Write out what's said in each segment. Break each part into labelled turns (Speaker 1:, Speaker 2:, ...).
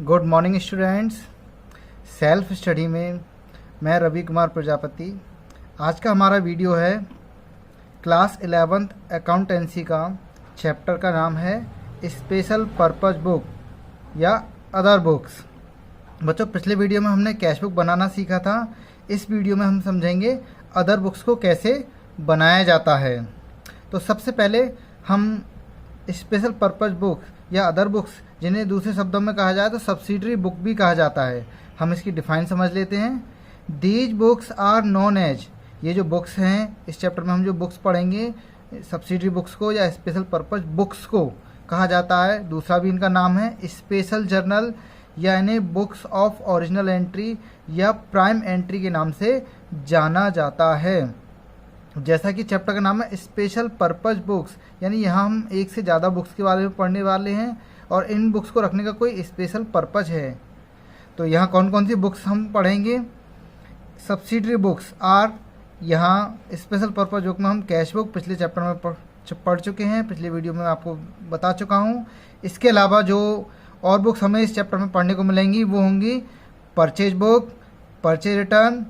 Speaker 1: Good morning students. Self study में मैं रवि कुमार प्रजापति। आज का हमारा वीडियो है क्लास 11th अकाउंटेंसी का। चैप्टर का नाम है स्पेशल पर्पस बुक या अदर बुक्स। बच्चों, पिछले वीडियो में हमने कैश बुक बनाना सीखा था। इस वीडियो में हम समझेंगे अदर बुक्स को कैसे बनाया जाता है। तो सबसे पहले हम स्पेशल पर्पस बुक या अदर बुक्स, जिन्हें दूसरे शब्दों में कहा जाए तो सब्सिडरी बुक भी कहा जाता है, हम इसकी डिफाइन समझ लेते हैं। These books are known as, ये जो बुक्स हैं, इस चैप्टर में हम जो बुक्स पढ़ेंगे सब्सिडरी बुक्स को या स्पेशल पर्पस बुक्स को कहा जाता है। दूसरा भी इनका नाम है स्पेशल जर्नल यानी बुक्स ऑफ ओरिजिनल एंट्री या प्राइम एंट्री के नाम से जाना जाता है। जैसा कि चैप्टर का नाम है स्पेशल पर्पस बुक्स, यानी यहाँ हम एक से ज़्यादा बुक्स के बारे में पढ़ने वाले हैं और इन बुक्स को रखने का कोई स्पेशल पर्पस है। तो यहाँ कौन कौन सी बुक्स हम पढ़ेंगे? सब्सिडरी बुक्स आर, यहाँ स्पेशल पर्पस बुक में हम कैश बुक पिछले चैप्टर में पढ़ चुके हैं, पिछले वीडियो में आपको बता चुका हूँ। इसके अलावा जो और बुक्स हमें इस चैप्टर में पढ़ने को मिलेंगी वो होंगी purchase book, purchase return,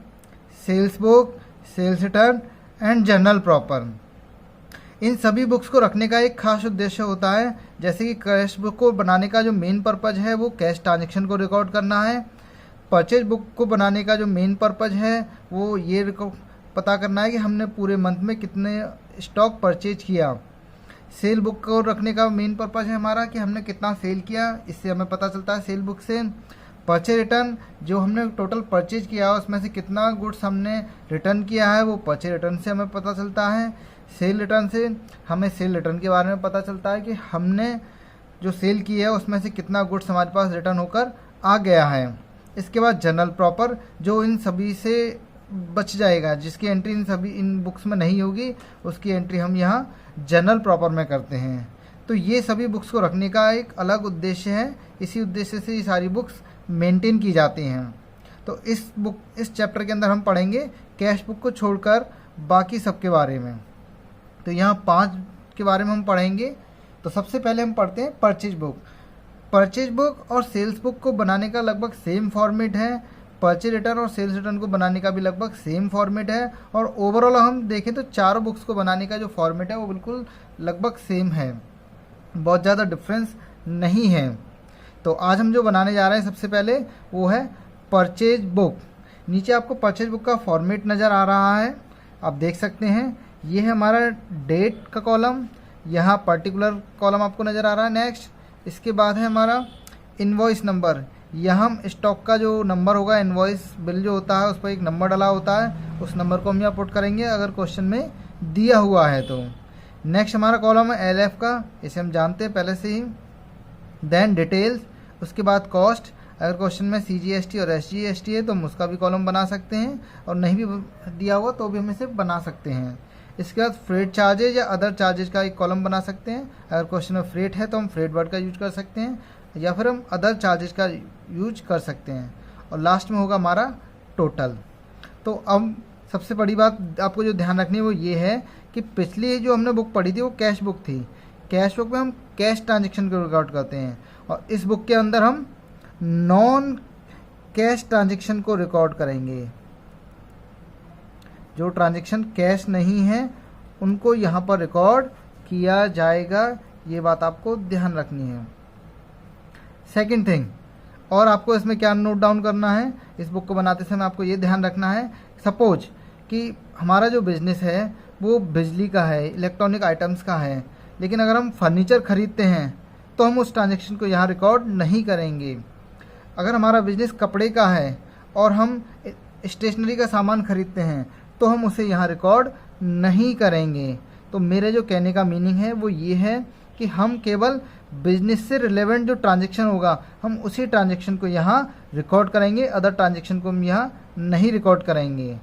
Speaker 1: sales book, sales return and journal proper. इन सभी बुक्स को रखने का एक खास उद्देश्य होता है। जैसे कि कैश बुक को बनाने का जो मेन पर्पज है वो कैश ट्रांजेक्शन को रिकॉर्ड करना है। परचेज बुक को बनाने का जो मेन पर्पज है वो ये पता करना है कि हमने पूरे मंथ में कितने स्टॉक परचेज किया। सेल बुक को रखने का मेन पर्पज है हमारा कि हमने कितना सेल किया, इससे हमें पता चलता है सेल बुक से। परचेज रिटर्न, जो हमने टोटल परचेज किया उसमें से कितना गुड्स हमने रिटर्न किया है वो परचेज रिटर्न से हमें पता चलता है। सेल रिटर्न से हमें सेल रिटर्न के बारे में पता चलता है कि हमने जो सेल की है उसमें से कितना गुड्स हमारे पास रिटर्न होकर आ गया है। इसके बाद जर्नल प्रॉपर, जो इन सभी से बच जाएगा, जिसकी एंट्री इन बुक्स में नहीं होगी उसकी एंट्री हम यहाँ जर्नल प्रॉपर में करते हैं। तो ये सभी बुक्स को रखने का एक अलग उद्देश्य है, इसी उद्देश्य से ये सारी बुक्स मेंटेन की जाती हैं। तो इस चैप्टर के अंदर हम पढ़ेंगे कैश बुक को छोड़कर बाकी सब के बारे में। तो यहाँ 5 के बारे में हम पढ़ेंगे। तो सबसे पहले हम पढ़ते हैं परचेज बुक। परचेज बुक और सेल्स बुक को बनाने का लगभग सेम फॉर्मेट है। परचेज रिटर्न और सेल्स रिटर्न को बनाने का भी लगभग सेम फॉर्मेट है। और ओवरऑल हम देखें तो चारों बुक्स को बनाने का जो फॉर्मेट है वो बिल्कुल लगभग सेम है, बहुत ज़्यादा डिफरेंस नहीं है। तो आज हम जो बनाने जा रहे हैं सबसे पहले वो है परचेज बुक। नीचे आपको परचेज बुक का फॉर्मेट नज़र आ रहा है, आप देख सकते हैं। ये है हमारा डेट का कॉलम, यहाँ पर्टिकुलर कॉलम आपको नज़र आ रहा है। नेक्स्ट इसके बाद है हमारा इनवॉइस नंबर, यहाँ हम स्टॉक का जो नंबर होगा, इनवॉइस बिल जो होता है उस पर एक नंबर डला होता है, उस नंबर को हम यहाँ पुट करेंगे अगर क्वेश्चन में दिया हुआ है तो। नेक्स्ट हमारा कॉलम है LF का, इसे हम जानते हैं पहले से ही। देन डिटेल्स, उसके बाद कॉस्ट, अगर क्वेश्चन में CGST और SGST है तो हम उसका भी कॉलम बना सकते हैं, और नहीं भी दिया हुआ तो भी हम इसे बना सकते हैं। इसके बाद फ्रेट चार्जेज या अदर चार्जेज का एक कॉलम बना सकते हैं। अगर क्वेश्चन में फ्रेट है तो हम फ्रेट वर्ड का यूज कर सकते हैं, या फिर हम अदर चार्जेज का यूज कर सकते हैं। और लास्ट में होगा हमारा टोटल। तो अब सबसे बड़ी बात आपको जो ध्यान रखनी है वो ये है कि पिछली जो हमने बुक पढ़ी थी वो कैश बुक थी। कैश बुक में हम कैश ट्रांजेक्शन को रिकॉर्ड करते हैं, और इस बुक के अंदर हम नॉन कैश ट्रांजेक्शन को रिकॉर्ड करेंगे। जो ट्रांजेक्शन कैश नहीं है उनको यहाँ पर रिकॉर्ड किया जाएगा, ये बात आपको ध्यान रखनी है। सेकंड थिंग, और आपको इसमें क्या नोट डाउन करना है, इस बुक को बनाते समय आपको ये ध्यान रखना है, सपोज कि हमारा जो बिजनेस है वो बिजली का है, इलेक्ट्रॉनिक आइटम्स का है, लेकिन अगर हम फर्नीचर खरीदते हैं तो हम उस ट्रांजेक्शन को यहाँ रिकॉर्ड नहीं करेंगे। अगर हमारा बिजनेस कपड़े का है और हम स्टेशनरी का सामान खरीदते हैं तो हम उसे यहाँ रिकॉर्ड नहीं करेंगे। तो मेरे जो कहने का मीनिंग है वो ये है कि हम केवल बिजनेस से रिलेवेंट जो ट्रांजेक्शन होगा हम उसी ट्रांजेक्शन को यहाँ रिकॉर्ड करेंगे, अदर ट्रांजेक्शन को हम यहाँ नहीं रिकॉर्ड करेंगे।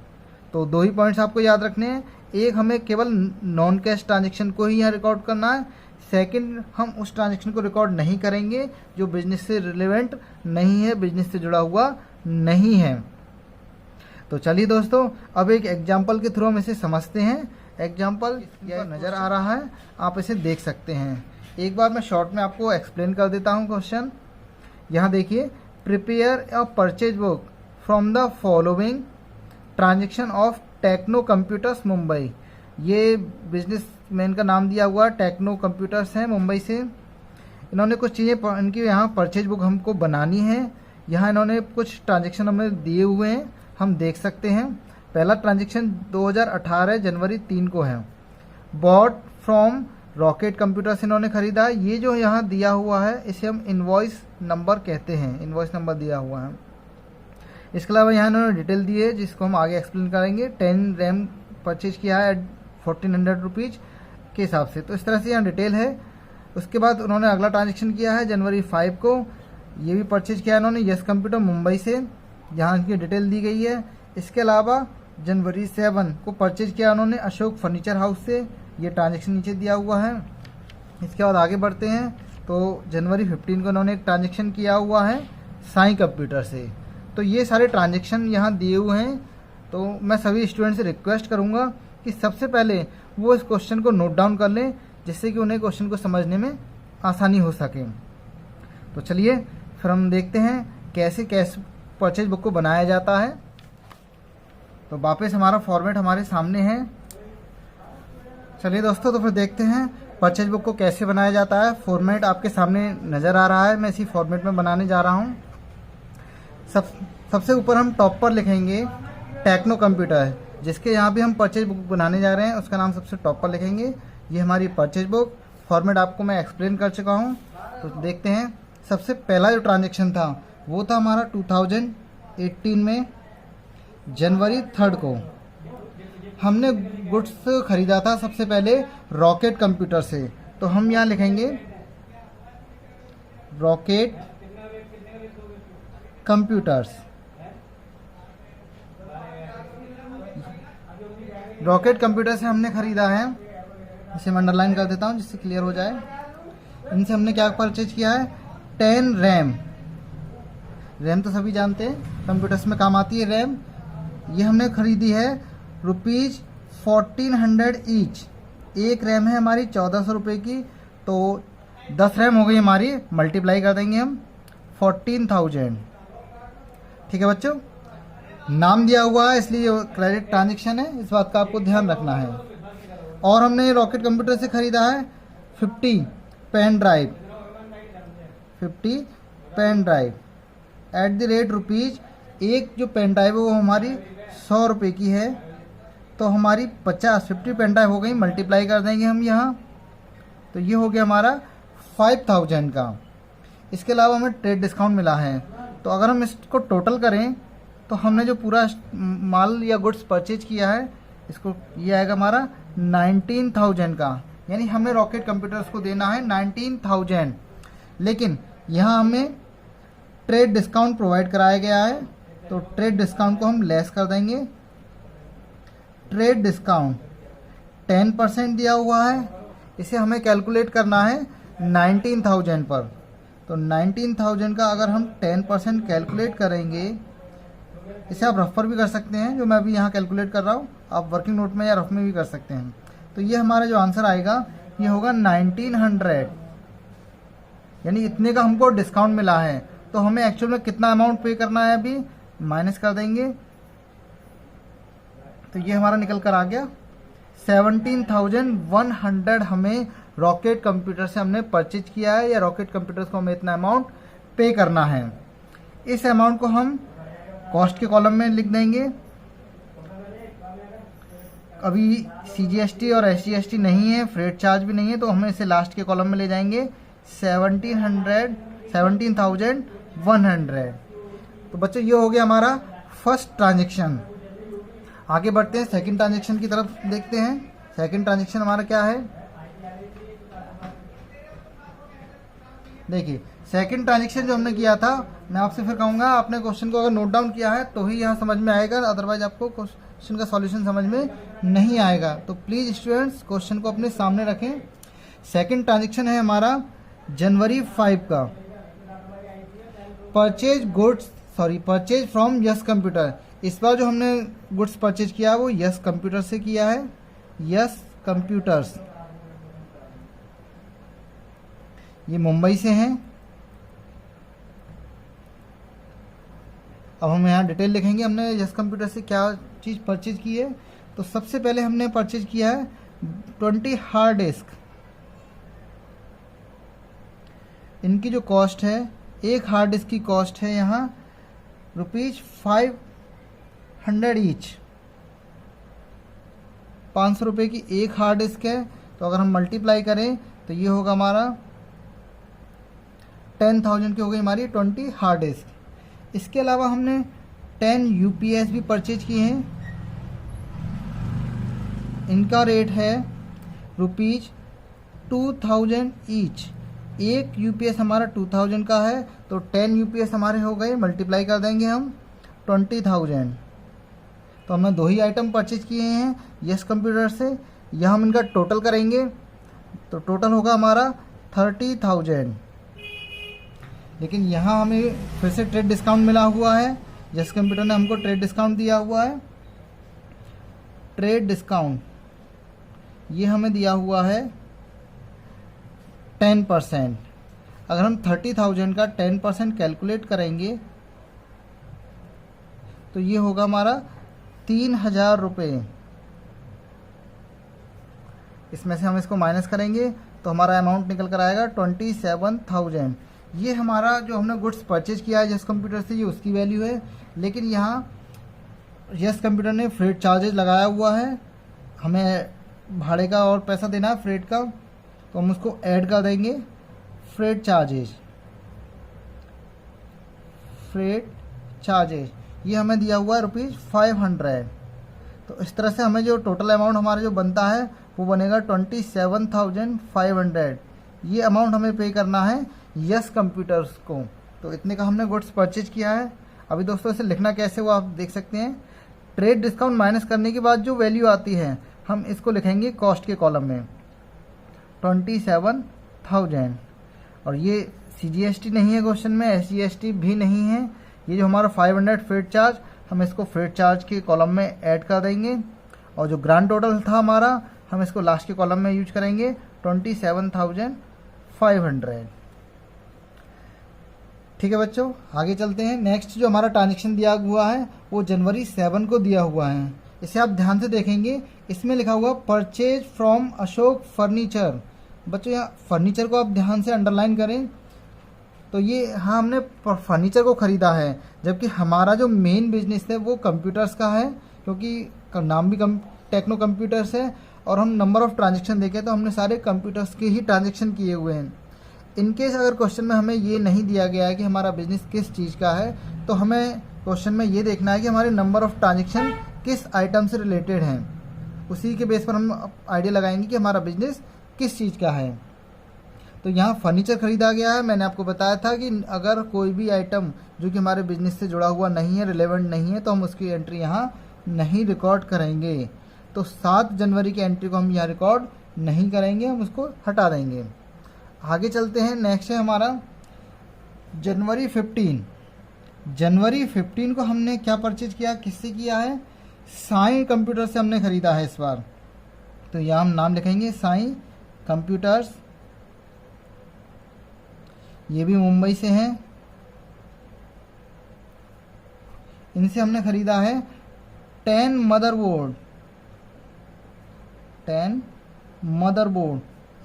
Speaker 1: तो 2 ही पॉइंट्स आपको याद रखने हैं, एक हमें केवल नॉन कैश ट्रांजेक्शन को ही यहाँ रिकॉर्ड करना है, सेकंड हम उस ट्रांजेक्शन को रिकॉर्ड नहीं करेंगे जो बिजनेस से रिलेवेंट नहीं है, बिजनेस से जुड़ा हुआ नहीं है। तो चलिए दोस्तों, अब एक एग्जाम्पल के थ्रू हम इसे समझते हैं। एग्जाम्पल यह नज़र आ रहा है, आप इसे देख सकते हैं। एक बार मैं शॉर्ट में आपको एक्सप्लेन कर देता हूँ क्वेश्चन। यहाँ देखिए, prepare a purchase book from the following transaction of Techno Computers Mumbai. ये बिजनेसमैन का नाम दिया हुआ टेक्नो कंप्यूटर्स है मुंबई से। इन्होंने कुछ चीज़ें इनकी यहाँ परचेज बुक हमको बनानी है। यहाँ इन्होंने कुछ ट्रांजेक्शन हमें दिए हुए हैं, हम देख सकते हैं। पहला ट्रांजेक्शन 2018 जनवरी 3 को है। बॉट फ्रॉम रॉकेट कंप्यूटर से इन्होंने खरीदा। ये जो यहाँ दिया हुआ है इसे हम इनवॉइस नंबर कहते हैं, इनवॉइस नंबर दिया हुआ है। इसके अलावा यहाँ इन्होंने डिटेल दी है जिसको हम आगे एक्सप्लेन करेंगे। 10 रैम परचेज किया है 1400 रुपीज़ के हिसाब से, तो इस तरह से यहाँ डिटेल है। उसके बाद उन्होंने अगला ट्रांजेक्शन किया है जनवरी 5 को, ये भी परचेज किया है उन्होंने यस कंप्यूटर मुंबई से, यहाँ इनकी डिटेल दी गई है। इसके अलावा जनवरी 7 को परचेज किया उन्होंने अशोक फर्नीचर हाउस से, ये ट्रांजेक्शन नीचे दिया हुआ है। इसके बाद आगे बढ़ते हैं तो जनवरी 15 को उन्होंने एक ट्रांजेक्शन किया हुआ है साई कंप्यूटर से। तो ये सारे ट्रांजेक्शन यहाँ दिए हुए हैं। तो मैं सभी स्टूडेंट से रिक्वेस्ट करूँगा कि सबसे पहले वो इस क्वेश्चन को नोट डाउन कर लें, जिससे कि उन्हें क्वेश्चन को समझने में आसानी हो सके। तो चलिए फिर हम देखते हैं कैसे कैश परचेज बुक को बनाया जाता है। तो वापस हमारा फॉर्मेट हमारे सामने है। चलिए दोस्तों, तो फिर देखते हैं परचेज बुक को कैसे बनाया जाता है। फॉर्मेट आपके सामने नज़र आ रहा है, मैं इसी फॉर्मेट में बनाने जा रहा हूँ। सबसे ऊपर हम टॉप पर लिखेंगे टेक्नो कंप्यूटर, जिसके यहाँ भी हम परचेज बुक बनाने जा रहे हैं, उसका नाम सबसे टॉप पर लिखेंगे। ये हमारी परचेज बुक, फॉर्मेट आपको मैं एक्सप्लेन कर चुका हूँ। तो देखते हैं सबसे पहला जो ट्रांजेक्शन था वो था हमारा 2018 में जनवरी 3 को। हमने गुड्स खरीदा था सबसे पहले रॉकेट कंप्यूटर से, तो हम यहाँ लिखेंगे रॉकेट कंप्यूटर्स। रॉकेट कंप्यूटर से हमने खरीदा है, इसे मैं अंडरलाइन कर देता हूँ जिससे क्लियर हो जाए। इनसे हमने क्या परचेज किया है 10 रैम। रैम तो सभी जानते हैं कंप्यूटर्स में काम आती है रैम। ये हमने खरीदी है ₹1400 ईच। एक रैम है हमारी 1400 रुपये की, तो 10 रैम हो गई हमारी, मल्टीप्लाई कर देंगे हम 14,000। ठीक है बच्चों, नाम दिया हुआ है इसलिए क्रेडिट ट्रांजेक्शन है, इस बात का आपको ध्यान रखना है। और हमने रॉकेट कंप्यूटर से खरीदा है 50 pen drive, 50 pen drive at the rate rupees. एक जो पेन ड्राइव है वो हमारी 100 रुपये की है, तो हमारी 50 पेन ड्राइव हो गई, मल्टीप्लाई कर देंगे हम यहाँ, तो ये हो गया हमारा 5000 का। इसके अलावा हमें ट्रेड डिस्काउंट मिला है, तो अगर हम इसको टोटल करें तो हमने जो पूरा माल या गुड्स परचेज किया है इसको, ये आएगा हमारा 19,000 का। यानी हमें रॉकेट कंप्यूटर्स को देना है 19,000, लेकिन यहाँ हमें ट्रेड डिस्काउंट प्रोवाइड कराया गया है, तो ट्रेड डिस्काउंट को हम लेस कर देंगे। ट्रेड डिस्काउंट 10% दिया हुआ है, इसे हमें कैलकुलेट करना है 19,000 पर। तो 19,000 का अगर हम 10% कैलकुलेट करेंगे, इसे आप रफ पर भी कर सकते हैं, जो मैं अभी यहाँ कैलकुलेट कर रहा हूँ, आप वर्किंग नोट में या रफ में भी कर सकते हैं। तो ये हमारा जो आंसर आएगा ये होगा 1900, यानी इतने का हमको डिस्काउंट मिला है। तो हमें एक्चुअल में कितना अमाउंट पे करना है अभी माइनस कर देंगे, तो ये हमारा निकल कर आ गया 17,100 हमें रॉकेट कंप्यूटर से हमने परचेज किया है, या रॉकेट कंप्यूटर्स को हमें इतना अमाउंट पे करना है। इस अमाउंट को हम कॉस्ट के कॉलम में लिख देंगे। अभी CGST और SGST नहीं है, फ्रेट चार्ज भी नहीं है, तो हमें इसे लास्ट के कॉलम में ले जाएंगे 17,100। तो बच्चों ये हो गया हमारा फर्स्ट ट्रांजेक्शन। आगे बढ़ते हैं सेकंड ट्रांजेक्शन की तरफ, देखते हैं सेकंड ट्रांजेक्शन हमारा क्या है। देखिए सेकंड ट्रांजेक्शन जो हमने किया था, मैं आपसे फिर कहूँगा आपने क्वेश्चन को अगर नोट डाउन किया है तो ही यहाँ समझ में आएगा, अदरवाइज आपको क्वेश्चन का सॉल्यूशन समझ में नहीं आएगा। तो प्लीज़ स्टूडेंट्स क्वेश्चन को अपने सामने रखें। सेकंड ट्रांजेक्शन है हमारा जनवरी 5 का। Purchase from yes computer. इस बार जो हमने गुड्स परचेज किया वो यस कंप्यूटर से किया है, यस कंप्यूटर्स, ये मुंबई से हैं। अब हम यहाँ डिटेल लिखेंगे हमने यस कंप्यूटर से क्या चीज़ परचेज की है। तो सबसे पहले हमने परचेज किया है 20 हार्ड डिस्क। इनकी जो कॉस्ट है, एक हार्ड डिस्क की कॉस्ट है यहाँ ₹500 ईच। 500 रुपये की एक हार्ड डिस्क है। तो अगर हम मल्टीप्लाई करें तो ये होगा हमारा 10,000 की हो गई हमारी 20 हार्ड डिस्क। इसके अलावा हमने 10 यूपीएस भी परचेज किए हैं। इनका रेट है ₹2000 ईच। एक यूपीएस हमारा 2000 का है, तो 10 यूपीएस हमारे हो गए, मल्टीप्लाई कर देंगे हम 20,000। तो हमने 2 ही आइटम परचेज किए हैं यस कंप्यूटर से। यह हम इनका टोटल करेंगे तो टोटल होगा हमारा 30,000। लेकिन यहाँ हमें फिर से ट्रेड डिस्काउंट मिला हुआ है। यस कंप्यूटर ने हमको ट्रेड डिस्काउंट दिया हुआ है। ट्रेड डिस्काउंट ये हमें दिया हुआ है 10%। अगर हम 30,000 का 10% कैलकुलेट करेंगे तो ये होगा हमारा 3,000 रुपये। इसमें से हम इसको माइनस करेंगे तो हमारा अमाउंट निकल कर आएगा 27,000। ये हमारा जो हमने गुड्स परचेज किया है यस कंप्यूटर से, ये उसकी वैल्यू है। लेकिन यहाँ यस कंप्यूटर ने फ्रेट चार्जेज लगाया हुआ है, हमें भाड़े का और पैसा देना है फ्रेट का, तो हम उसको ऐड कर देंगे। फ्रेट चार्जेज ये हमें दिया हुआ है ₹500। तो इस तरह से हमें जो टोटल अमाउंट हमारा जो बनता है वो बनेगा 27,500। ये अमाउंट हमें पे करना है यस कंप्यूटर्स को। तो इतने का हमने गुड्स परचेज किया है। अभी दोस्तों इसे लिखना कैसे वो आप देख सकते हैं। ट्रेड डिस्काउंट माइनस करने के बाद जो वैल्यू आती है हम इसको लिखेंगे कॉस्ट के कॉलम में 27,000। और ये CGST नहीं है क्वेश्चन में, SGST भी नहीं है। ये जो हमारा 500 फ्रेट चार्ज, हम इसको फ्रेट चार्ज के कॉलम में ऐड कर देंगे। और जो ग्रांड टोटल था हमारा, हम इसको लास्ट के कॉलम में यूज करेंगे 27,500। ठीक है बच्चों, आगे चलते हैं। नेक्स्ट जो हमारा ट्रांजेक्शन दिया हुआ है वो जनवरी 7 को दिया हुआ है। इसे आप ध्यान से देखेंगे, इसमें लिखा हुआ परचेज फ्रॉम अशोक फर्नीचर। बच्चों यहाँ फर्नीचर को आप ध्यान से अंडरलाइन करें। तो ये हाँ, हमने फर्नीचर को ख़रीदा है, जबकि हमारा जो मेन बिजनेस है वो कंप्यूटर्स का है, क्योंकि नाम भी टेक्नो कंप्यूटर्स है। और हम नंबर ऑफ़ ट्रांजेक्शन देखें तो हमने सारे कंप्यूटर्स के ही ट्रांजेक्शन किए हुए हैं। इनकेस अगर क्वेश्चन में हमें ये नहीं दिया गया है कि हमारा बिजनेस किस चीज़ का है, तो हमें क्वेश्चन में ये देखना है कि हमारे नंबर ऑफ़ ट्रांजेक्शन किस आइटम से रिलेटेड हैं। उसी के बेस पर हम आइडिया लगाएंगे कि हमारा बिजनेस किस चीज़ का है। तो यहाँ फर्नीचर ख़रीदा गया है। मैंने आपको बताया था कि अगर कोई भी आइटम जो कि हमारे बिजनेस से जुड़ा हुआ नहीं है, रिलेवेंट नहीं है, तो हम उसकी एंट्री यहाँ नहीं रिकॉर्ड करेंगे। तो 7 जनवरी की एंट्री को हम यहाँ रिकॉर्ड नहीं करेंगे, हम उसको हटा देंगे। आगे चलते हैं। नेक्स्ट है हमारा जनवरी 15। जनवरी 15 को हमने क्या परचेज किया, किससे किया है? साई कंप्यूटर से हमने ख़रीदा है इस बार। तो यहाँ हम नाम लिखेंगे साई कंप्यूटर्स। ये भी मुंबई से हैं। इनसे हमने ख़रीदा है 10 मदरबोर्ड।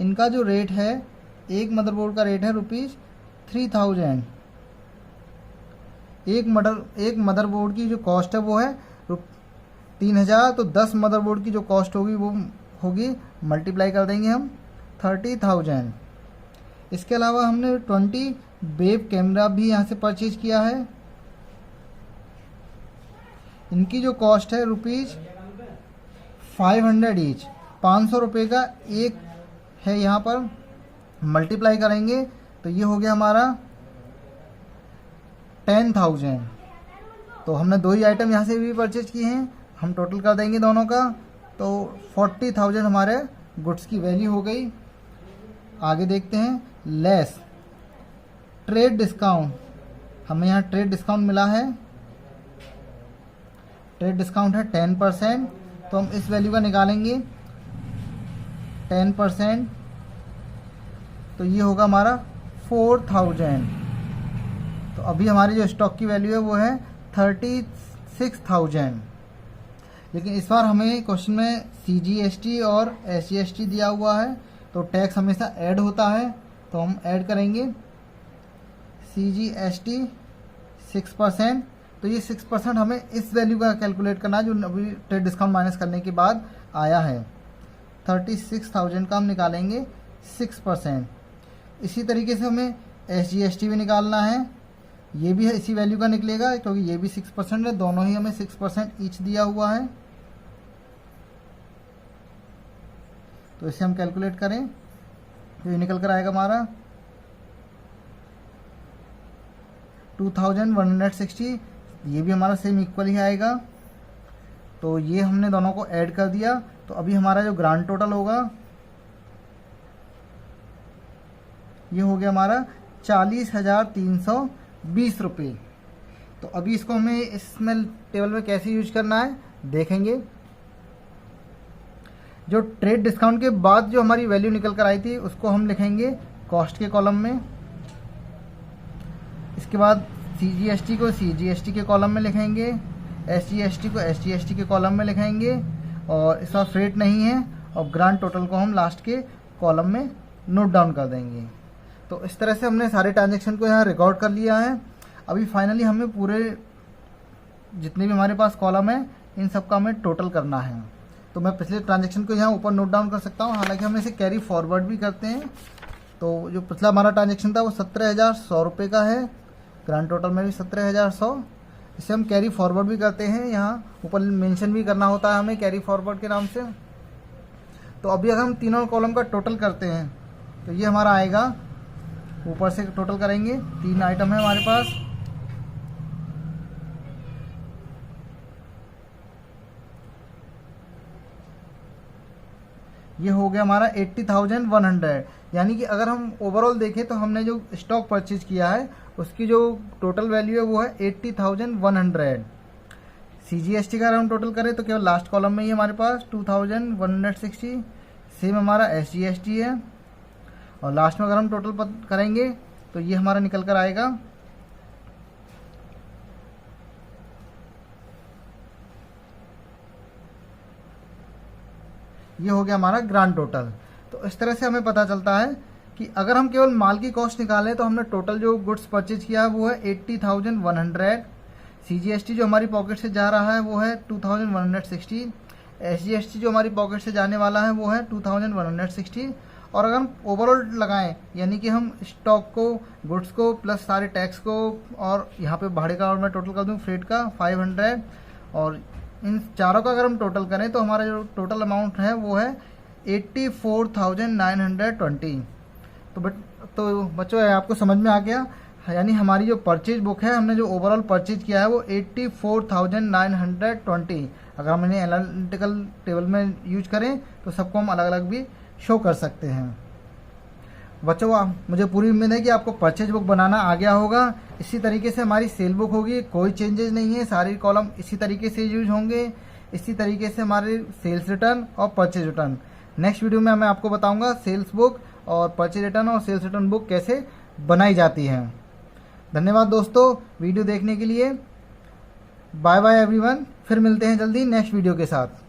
Speaker 1: इनका जो रेट है, एक मदरबोर्ड का रेट है ₹3000। एक मदरबोर्ड की जो कॉस्ट है वो है 3,000। तो 10 मदरबोर्ड की जो कॉस्ट होगी वो होगी, मल्टीप्लाई कर देंगे हम 30,000। इसके अलावा हमने 20 वेब कैमरा भी यहाँ से परचेज किया है। इनकी जो कॉस्ट है ₹500 ईच। 500 रुपये का एक है, यहाँ पर मल्टीप्लाई करेंगे तो ये हो गया हमारा 10,000। तो हमने 2 ही आइटम यहाँ से भी परचेज किए हैं, हम टोटल कर देंगे दोनों का, तो 40,000 हमारे गुड्स की वैल्यू हो गई। आगे देखते हैं। लेस ट्रेड डिस्काउंट, हमें यहाँ ट्रेड डिस्काउंट मिला है। ट्रेड डिस्काउंट है 10%। तो हम इस वैल्यू का निकालेंगे 10%, तो ये होगा हमारा 4,000। तो अभी हमारी जो स्टॉक की वैल्यू है वो है 36,000। लेकिन इस बार हमें क्वेश्चन में CGST और SGST दिया हुआ है, तो टैक्स हमेशा ऐड होता है, तो हम ऐड करेंगे CGST 6%। तो ये 6% हमें इस वैल्यू का कैलकुलेट करना है जो अभी ट्रेड डिस्काउंट माइनस करने के बाद आया है। 36,000 का हम निकालेंगे 6%। इसी तरीके से हमें SGST भी निकालना है, ये भी इसी वैल्यू का निकलेगा क्योंकि ये भी 6% है, दोनों ही हमें 6% ईच दिया हुआ है। तो इसे हम कैलकुलेट करें तो ये निकल कर आएगा हमारा 2160, ये भी हमारा सेम इक्वल ही आएगा। तो ये हमने दोनों को ऐड कर दिया, तो अभी हमारा जो ग्रांड टोटल होगा ये हो गया हमारा 40,320 रुपये। तो अभी इसको हमें इसमें टेबल में कैसे यूज करना है देखेंगे। जो ट्रेड डिस्काउंट के बाद जो हमारी वैल्यू निकल कर आई थी उसको हम लिखेंगे कॉस्ट के कॉलम में। इसके बाद CGST को CGST के कॉलम में लिखेंगे, SGST को SGST के कॉलम में लिखेंगे, और इस बार फ्रेट नहीं है, और ग्रांड टोटल को हम लास्ट के कॉलम में नोट डाउन कर देंगे। तो इस तरह से हमने सारे ट्रांजेक्शन को यहाँ रिकॉर्ड कर लिया है। अभी फाइनली हमें पूरे जितने भी हमारे पास कॉलम है इन सब का हमें टोटल करना है। तो मैं पिछले ट्रांजेक्शन को यहाँ ऊपर नोट डाउन कर सकता हूँ, हालांकि हम इसे कैरी फॉरवर्ड भी करते हैं। तो जो पिछला हमारा ट्रांजेक्शन था वो 17,100 रुपये का है, ग्रांड टोटल में भी 17,100। इसे हम कैरी फॉरवर्ड भी करते हैं, यहाँ ऊपर मेंशन भी करना होता है हमें कैरी फॉरवर्ड के नाम से। तो अभी अगर हम तीनों कॉलम का टोटल करते हैं तो ये हमारा आएगा, ऊपर से टोटल करेंगे, 3 आइटम है हमारे पास। ये हो गया हमारा 80,100, यानी कि अगर हम ओवरऑल देखें तो हमने जो स्टॉक परचेज किया है उसकी जो टोटल वैल्यू है वो है 80,100। CGST का अगर हम टोटल करें तो केवल लास्ट कॉलम में ही हमारे पास 2,160। सेम हमारा SGST है, और लास्ट में अगर हम टोटल करेंगे तो ये हमारा निकल कर आएगा ये हो गया हमारा ग्रांड टोटल। तो इस तरह से हमें पता चलता है कि अगर हम केवल माल की कॉस्ट निकालें तो हमने टोटल जो गुड्स परचेज किया है वो है 80,100। CGST जो हमारी पॉकेट से जा रहा है वो है 2,160। SGST जो हमारी पॉकेट से जाने वाला है वो है 2,160। और अगर हम ओवरऑल लगाएं, यानी कि हम स्टॉक को, गुड्स को प्लस सारे टैक्स को, और यहाँ पे भाड़े का और मैं टोटल कर दूँ फ्रेट का 500, और इन चारों का अगर हम टोटल करें तो हमारा जो टोटल अमाउंट है वो है 84,920। तो बच्चों आपको समझ में आ गया, यानी हमारी जो परचेज बुक है, हमने जो ओवरऑल परचेज किया है वो 84,920। अगर हम इन्हें एनालिटिकल टेबल में यूज करें तो सबको हम अलग अलग भी शो कर सकते हैं। बच्चों मुझे पूरी उम्मीद है कि आपको परचेज बुक बनाना आ गया होगा। इसी तरीके से हमारी सेल बुक होगी, कोई चेंजेस नहीं है, सारे कॉलम इसी तरीके से यूज होंगे। इसी तरीके से हमारे सेल्स रिटर्न और परचेज रिटर्न। नेक्स्ट वीडियो में मैं आपको बताऊंगा सेल्स बुक और परचेज रिटर्न और सेल्स रिटर्न बुक कैसे बनाई जाती है। धन्यवाद दोस्तों वीडियो देखने के लिए। बाय बाय एवरीवन, फिर मिलते हैं जल्दी नेक्स्ट वीडियो के साथ।